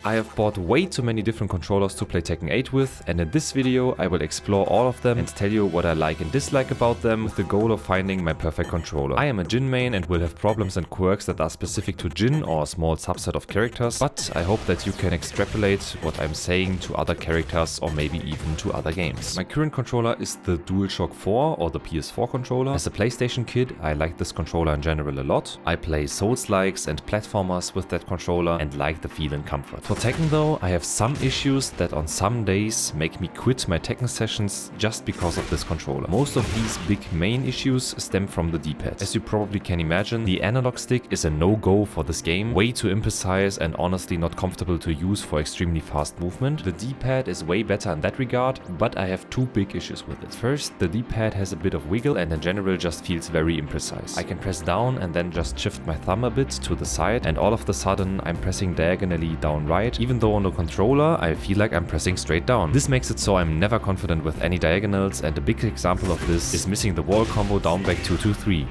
I have bought way too many different controllers to play Tekken 8 with, and in this video I will explore all of them and tell you what I like and dislike about them with the goal of finding my perfect controller. I am a Jin main and will have problems and quirks that are specific to Jin or a small subset of characters, but I hope that you can extrapolate what I'm saying to other characters or maybe even to other games. My current controller is the DualShock 4 or the PS4 controller. As a PlayStation kid, I like this controller in general a lot. I play Souls-likes and platformers with that controller and like the feel and comfort. For Tekken though, I have some issues that on some days make me quit my Tekken sessions just because of this controller. Most of these big main issues stem from the D-pad. As you probably can imagine, the analog stick is a no-go for this game, way too imprecise and honestly not comfortable to use for extremely fast movement. The D-pad is way better in that regard, but I have two big issues with it. First, the D-pad has a bit of wiggle and in general just feels very imprecise. I can press down and then just shift my thumb a bit to the side and all of a sudden I'm pressing diagonally down right, even though on the controller I feel like I'm pressing straight down. This makes it so I'm never confident with any diagonals, and a big example of this is missing the wall combo down back 2-2-3.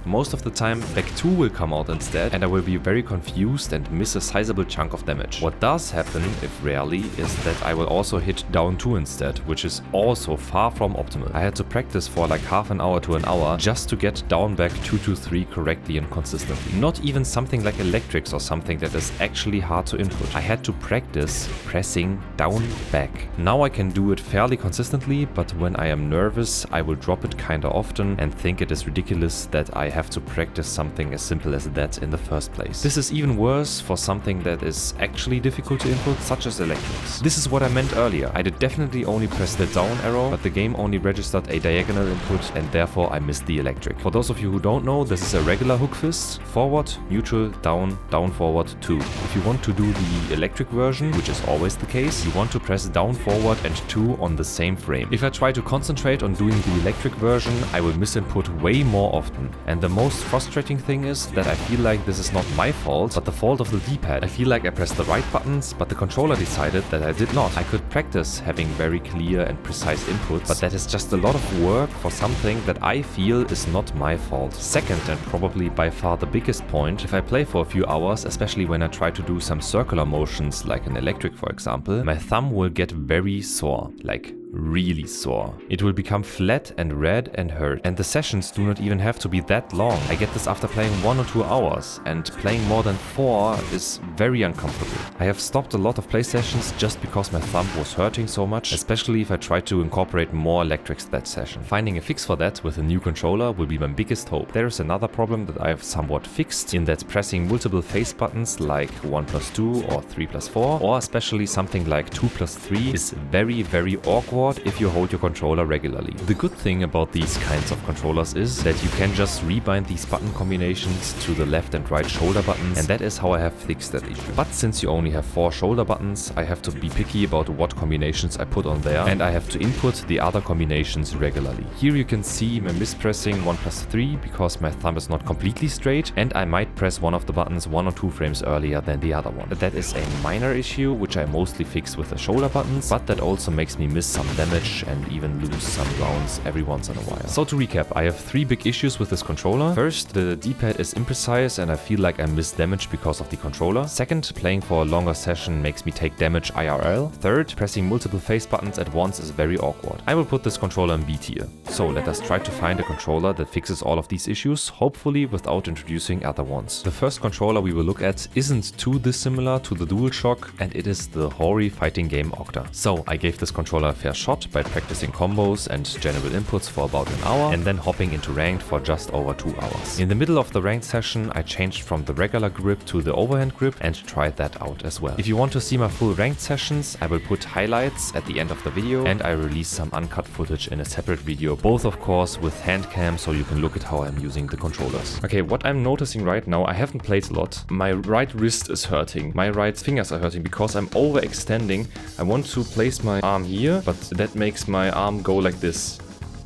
Most of the time back 2 will come out instead and I will be very confused and miss a sizable chunk of damage. What does happen, if rarely, is that I will also hit down 2 instead, which is also far from optimal. I had to practice for like half an hour to an hour just to get down back 2-2-3 correctly and consistently. Not even something like electrics or something that is actually hard to input. I had to practice pressing down back. Now I can do it fairly consistently, but when I am nervous I will drop it kinda often and think it is ridiculous that I have to practice something as simple as that in the first place. This is even worse for something that is actually difficult to input, such as electrics. This is what I meant earlier. I did definitely only press the down arrow, but the game only registered a diagonal input and therefore I missed the electric. For those of you who don't know, this is a regular hook fist. Forward, neutral, down, down, forward, 2. If you want to do the electric version, which is always the case, you want to press down, forward and 2 on the same frame. If I try to concentrate on doing the electric version, I will misinput way more often. And the most frustrating thing is that I feel like this is not my fault, but the fault of the D-pad. I feel like I pressed the right buttons, but the controller decided that I did not. I could practice having very clear and precise inputs, but that is just a lot of work for something that I feel is not my fault. Second, and probably by far the biggest point, if I play for a few hours, especially when I try to do some circular motions like an electric for example, my thumb will get very sore, like really sore. It will become flat and red and hurt, and the sessions do not even have to be that long. I get this after playing 1 or 2 hours, and playing more than 4 is very uncomfortable. I have stopped a lot of play sessions just because my thumb was hurting so much, especially if I try to incorporate more electrics that session. Finding a fix for that with a new controller will be my biggest hope. There is another problem that I have somewhat fixed, in that pressing multiple face buttons like 1+2 or 3+4, or especially something like 2+3 is very awkward if you hold your controller regularly. The good thing about these kinds of controllers is that you can just rebind these button combinations to the left and right shoulder buttons, and that is how I have fixed that issue. But since you only have 4 shoulder buttons, I have to be picky about what combinations I put on there, and I have to input the other combinations regularly. Here you can see me mispressing 1+3 because my thumb is not completely straight, and I might press one of the buttons 1 or 2 frames earlier than the other one. That is a minor issue which I mostly fix with the shoulder buttons, but that also makes me miss some damage and even lose some rounds every once in a while. So to recap, I have 3 big issues with this controller. First, the D-pad is imprecise and I feel like I miss damage because of the controller. Second, playing for a longer session makes me take damage IRL. Third, pressing multiple face buttons at once is very awkward. I will put this controller in B tier. So let us try to find a controller that fixes all of these issues, hopefully without introducing other ones. The first controller we will look at isn't too dissimilar to the DualShock, and it is the Hori fighting game Octa. So I gave this controller a fair shot by practicing combos and general inputs for about an hour and then hopping into ranked for just over 2 hours. In the middle of the ranked session I changed from the regular grip to the overhand grip and tried that out as well. If you want to see my full ranked sessions, I will put highlights at the end of the video and I release some uncut footage in a separate video, both of course with hand cam, so you can look at how I'm using the controllers. Okay, what I'm noticing right now, I haven't played a lot. My right wrist is hurting, my right fingers are hurting because I'm overextending. I want to place my arm here, but that makes my arm go like this.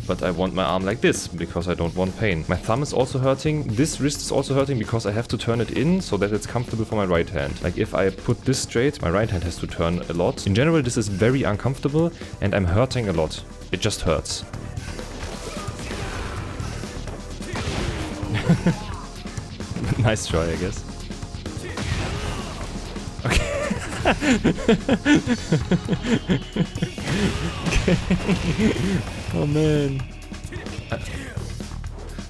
But I want my arm like this because I don't want pain. My thumb is also hurting. This wrist is also hurting because I have to turn it in so that it's comfortable for my right hand. Like if I put this straight, my right hand has to turn a lot. In general, this is very uncomfortable and I'm hurting a lot. It just hurts. Nice try, I guess. Okay. Okay. Oh man.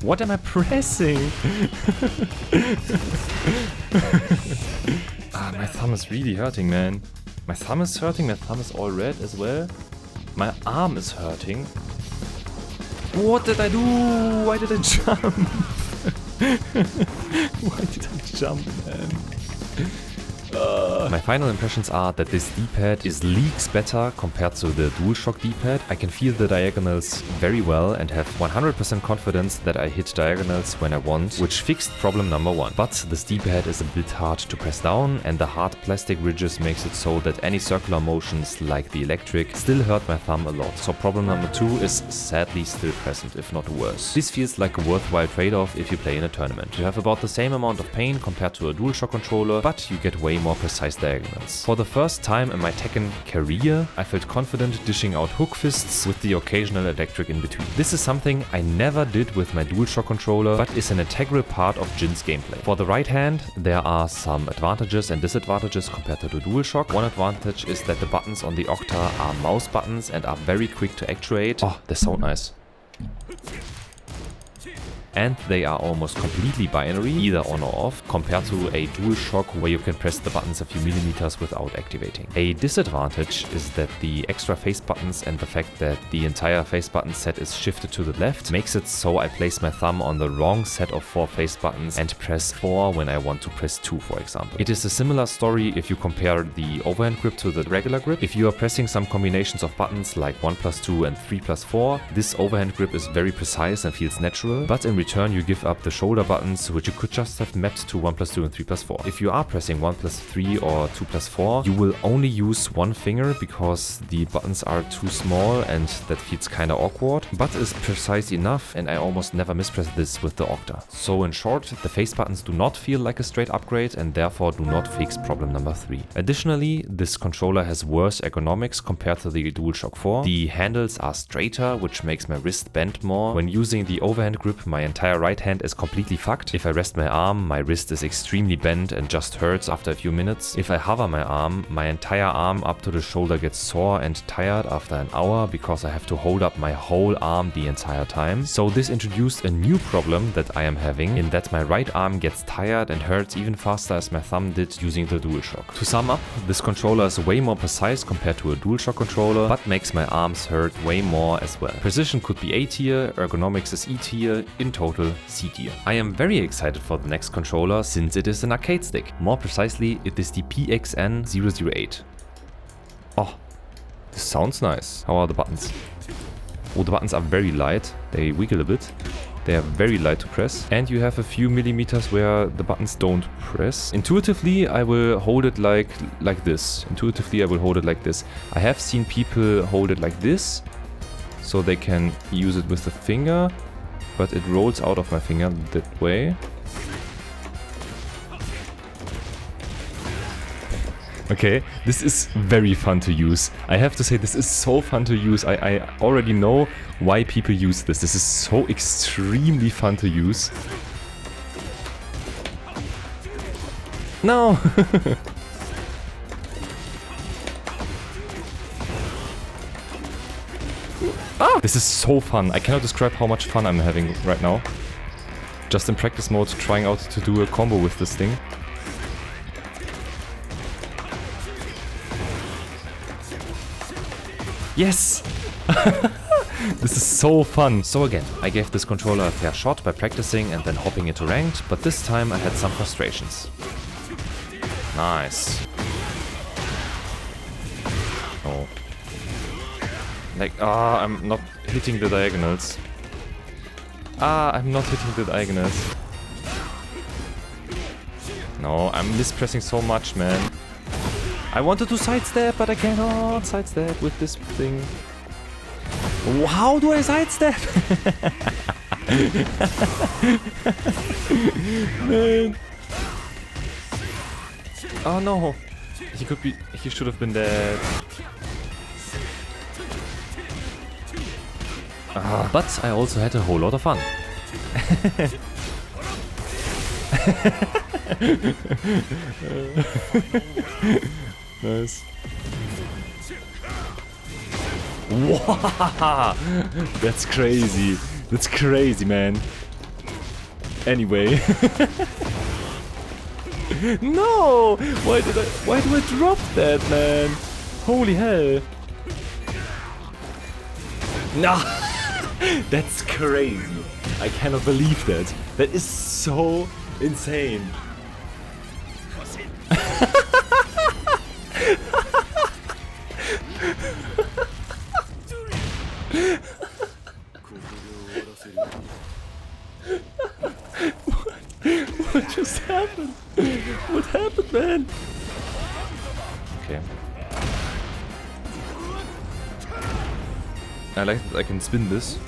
What am I pressing? My thumb is really hurting, man. My thumb is hurting, my thumb is all red as well. My arm is hurting. What did I do? Why did I jump? Why did I jump, man? My final impressions are that this D-pad is leagues better compared to the DualShock D-pad. I can feel the diagonals very well and have 100% confidence that I hit diagonals when I want, which fixed problem number 1. But this D-pad is a bit hard to press down, and the hard plastic ridges makes it so that any circular motions like the electric still hurt my thumb a lot. So problem number 2 is sadly still present, if not worse. This feels like a worthwhile trade-off if you play in a tournament. You have about the same amount of pain compared to a DualShock controller, but you get way more precise diagonals. For the first time in my Tekken career, I felt confident dishing out hook fists with the occasional electric in between. This is something I never did with my DualShock controller, but is an integral part of Jin's gameplay. For the right hand, there are some advantages and disadvantages compared to the DualShock. One advantage is that the buttons on the Octa are mouse buttons and are very quick to actuate. Oh, they're so nice. And they are almost completely binary, either on or off, compared to a DualShock where you can press the buttons a few millimeters without activating. A disadvantage is that the extra face buttons and the fact that the entire face button set is shifted to the left makes it so I place my thumb on the wrong set of 4 face buttons and press 4 when I want to press 2, for example. It is a similar story if you compare the overhand grip to the regular grip. If you are pressing some combinations of buttons like 1+2 and 3+4, this overhand grip is very precise and feels natural, but in return you give up the shoulder buttons, which you could just have mapped to 1+2 and 3+4. If you are pressing 1+3 or 2+4, you will only use one finger because the buttons are too small and that feels kinda awkward, but is precise enough, and I almost never mispress this with the Octa. So in short, the face buttons do not feel like a straight upgrade and therefore do not fix problem number 3. Additionally, this controller has worse ergonomics compared to the DualShock 4. The handles are straighter, which makes my wrist bend more. When using the overhand grip, my entire right hand is completely fucked. If I rest my arm, my wrist is extremely bent and just hurts after a few minutes. If I hover my arm, my entire arm up to the shoulder gets sore and tired after an hour because I have to hold up my whole arm the entire time. So this introduced a new problem that I am having, in that my right arm gets tired and hurts even faster as my thumb did using the DualShock. To sum up, this controller is way more precise compared to a DualShock controller, but makes my arms hurt way more as well. Precision could be A tier, ergonomics is E tier, in total C tier. I am very excited for the next controller since it is an arcade stick. More precisely, it is the PXN008. Oh, this sounds nice. How are the buttons? Oh, the buttons are very light. They wiggle a bit. They are very light to press. And you have a few millimeters where the buttons don't press. Intuitively, I will hold it like this. Intuitively, I will hold it like this. I have seen people hold it like this, so they can use it with the finger, but it rolls out of my finger that way. Okay, this is very fun to use. I have to say, this is so fun to use. I already know why people use this. This is so extremely fun to use. No! Ah! This is so fun. I cannot describe how much fun I'm having right now. Just in practice mode, trying out to do a combo with this thing. Yes! This is so fun. So again, I gave this controller a fair shot by practicing and then hopping into ranked, but this time I had some frustrations. Nice. Oh. Like, I'm not hitting the diagonals. I'm not hitting the diagonals. No, I'm mispressing so much, man. I wanted to sidestep, but I cannot sidestep with this thing. How do I sidestep? Man. Oh no. He should have been dead. But I also had a whole lot of fun. Nice. Wow! That's crazy. That's crazy, man. Anyway. No! Why do I drop that, man? Holy hell. No! That's crazy. I cannot believe that. That is so insane. What just happened? What happened, man? Okay. I like that I can spin this.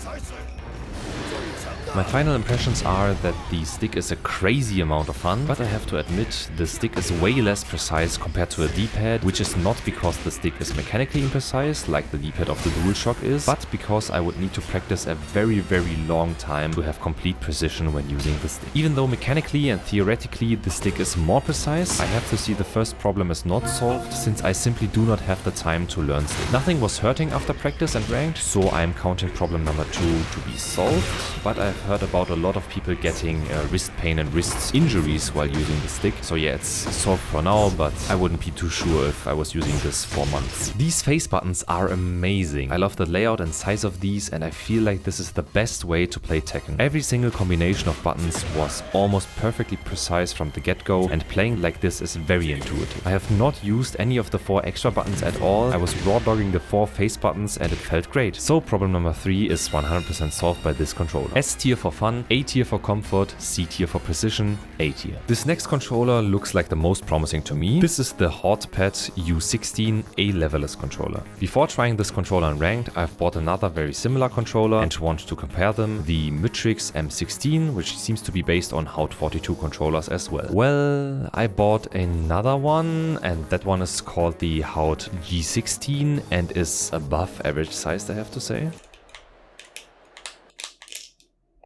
My final impressions are that the stick is a crazy amount of fun, but I have to admit the stick is way less precise compared to a D-pad, which is not because the stick is mechanically imprecise like the D-pad of the DualShock is, but because I would need to practice a very long time to have complete precision when using the stick. Even though mechanically and theoretically the stick is more precise, I have to see the first problem as not solved, since I simply do not have the time to learn stick. Nothing was hurting after practice and ranked, so I am counting problem number 2 to be solved, but I've heard about a lot of people getting wrist pain and wrist injuries while using the stick. So yeah, it's solved for now, but I wouldn't be too sure if I was using this for months. These face buttons are amazing. I love the layout and size of these, and I feel like this is the best way to play Tekken. Every single combination of buttons was almost perfectly precise from the get-go, and playing like this is very intuitive. I have not used any of the 4 extra buttons at all. I was raw dogging the 4 face buttons and it felt great. So problem number 3 is 100% solved by this controller. S tier for fun, A tier for comfort, C tier for precision, A tier. This next controller looks like the most promising to me. This is the Hotpad U16 A Leverless controller. Before trying this controller in ranked, I've bought another very similar controller and want to compare them, the Mytrix M16, which seems to be based on Haut 42 controllers as well. Well, I bought another one, and that one is called the Haut G16 and is above average sized, I have to say.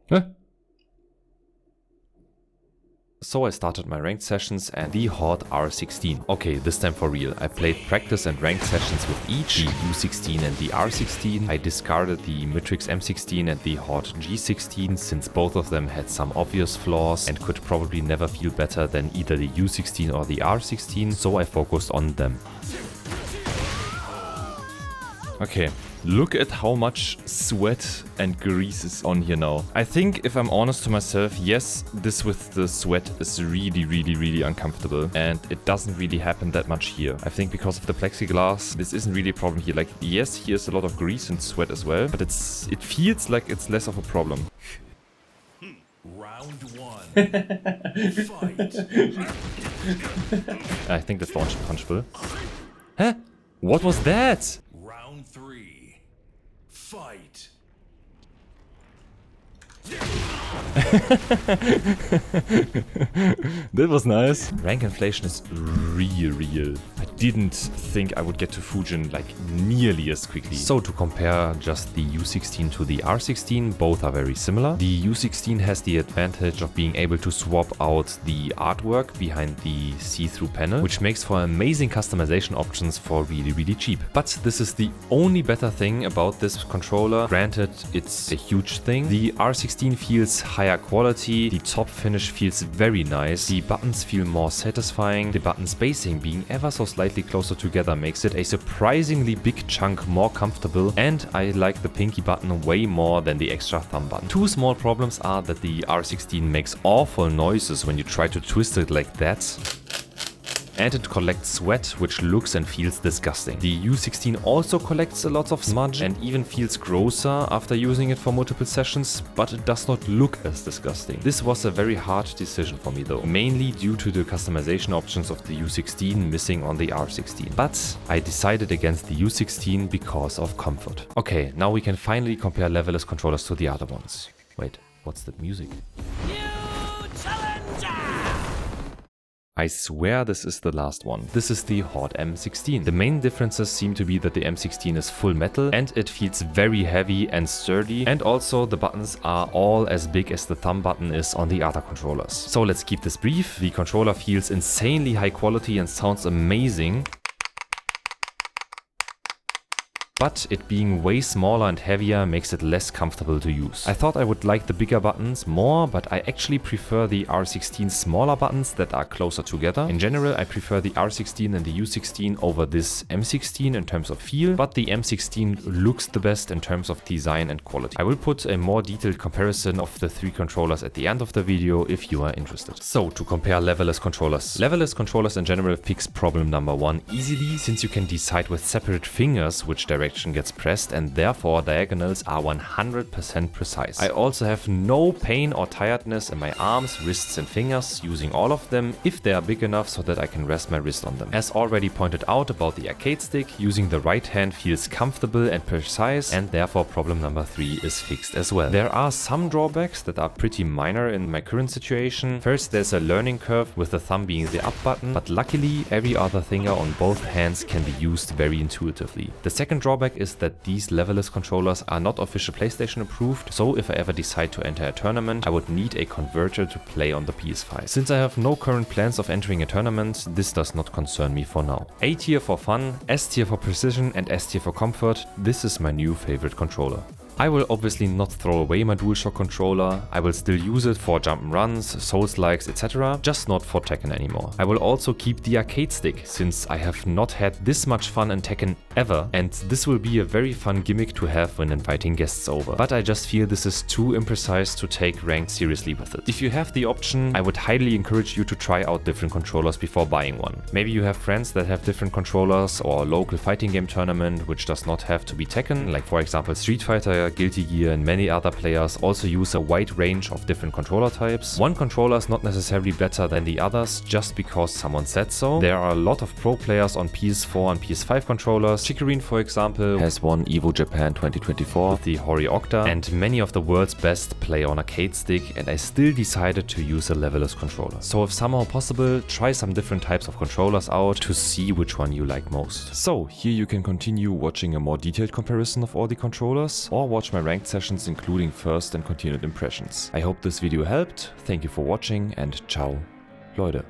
Huh? So I started my ranked sessions and the Haut R16. Okay, this time for real. I played practice and ranked sessions with each, the U16 and the R16. I discarded the Mytrix M16 and the Haut G16 since both of them had some obvious flaws and could probably never feel better than either the U16 or the R16, so I focused on them. Okay, look at how much sweat and grease is on here now. I think, if I'm honest to myself, yes, this with the sweat is really uncomfortable, and it doesn't really happen that much here. I think because of the plexiglass, this isn't really a problem here. Like, yes, here's a lot of grease and sweat as well, but it feels like it's less of a problem. Round 1. Fight. I think that's launch punchable. Huh? What was that? Round 3. Fight. That was nice. Rank inflation is real. I didn't think I would get to Fujin like nearly as quickly. So to compare just the U16 to the R16, both are very similar. The U16 has the advantage of being able to swap out the artwork behind the see-through panel, which makes for amazing customization options for really cheap. But this is the only better thing about this controller. Granted, it's a huge thing. The R16 feels higher quality, the top finish feels very nice, the buttons feel more satisfying, the button spacing being ever so slightly closer together makes it a surprisingly big chunk more comfortable, and I like the pinky button way more than the extra thumb button. Two small problems are that the R16 makes awful noises when you try to twist it like that, and it collects sweat, which looks and feels disgusting. The U16 also collects a lot of smudge and even feels grosser after using it for multiple sessions, but it does not look as disgusting. This was a very hard decision for me though, mainly due to the customization options of the U16 missing on the R16. But I decided against the U16 because of comfort. Okay, now we can finally compare leverless controllers to the other ones. Wait, what's that music? I swear this is the last one. This is the Haut M16. The main differences seem to be that the M16 is full metal and it feels very heavy and sturdy, and also the buttons are all as big as the thumb button is on the other controllers. So let's keep this brief. The controller feels insanely high quality and sounds amazing. but it being way smaller and heavier makes it less comfortable to use. I thought I would like the bigger buttons more, but I actually prefer the R16 smaller buttons that are closer together. In general, I prefer the R16 and the U16 over this M16 in terms of feel, but the M16 looks the best in terms of design and quality. I will put a more detailed comparison of the three controllers at the end of the video if you are interested. So, to compare leverless controllers. Leverless controllers in general fix problem number 1 easily, since you can decide with separate fingers which direction gets pressed, and therefore diagonals are 100% precise. I also have no pain or tiredness in my arms, wrists and fingers using all of them if they are big enough so that I can rest my wrist on them. As already pointed out about the arcade stick, using the right hand feels comfortable and precise, and therefore problem number 3 is fixed as well. There are some drawbacks that are pretty minor in my current situation. First, there's a learning curve with the thumb being the up button, but luckily every other finger on both hands can be used very intuitively. The second drawback is that these leverless controllers are not official PlayStation approved, so if I ever decide to enter a tournament, I would need a converter to play on the PS5. Since I have no current plans of entering a tournament, this does not concern me for now. A tier for fun, S tier for precision and S tier for comfort. This is my new favorite controller. I will obviously not throw away my DualShock controller. I will still use it for jump and runs, Souls-likes, etc. Just not for Tekken anymore. I will also keep the arcade stick, since I have not had this much fun in Tekken ever, and this will be a very fun gimmick to have when inviting guests over. But I just feel this is too imprecise to take ranked seriously with it. If you have the option, I would highly encourage you to try out different controllers before buying one. Maybe you have friends that have different controllers, or a local fighting game tournament which does not have to be Tekken, like for example Street Fighter, Guilty Gear and many other players also use a wide range of different controller types. One controller is not necessarily better than the others just because someone said so. There are a lot of pro players on PS4 and PS5 controllers. Chikorine, for example, has won EVO Japan 2024 with the Hori Octa, and many of the world's best play on arcade stick, and I still decided to use a leverless controller. So if somehow possible, try some different types of controllers out to see which one you like most. So here you can continue watching a more detailed comparison of all the controllers, or watch my ranked sessions including first and continued impressions. I hope this video helped, thank you for watching and ciao, Leute.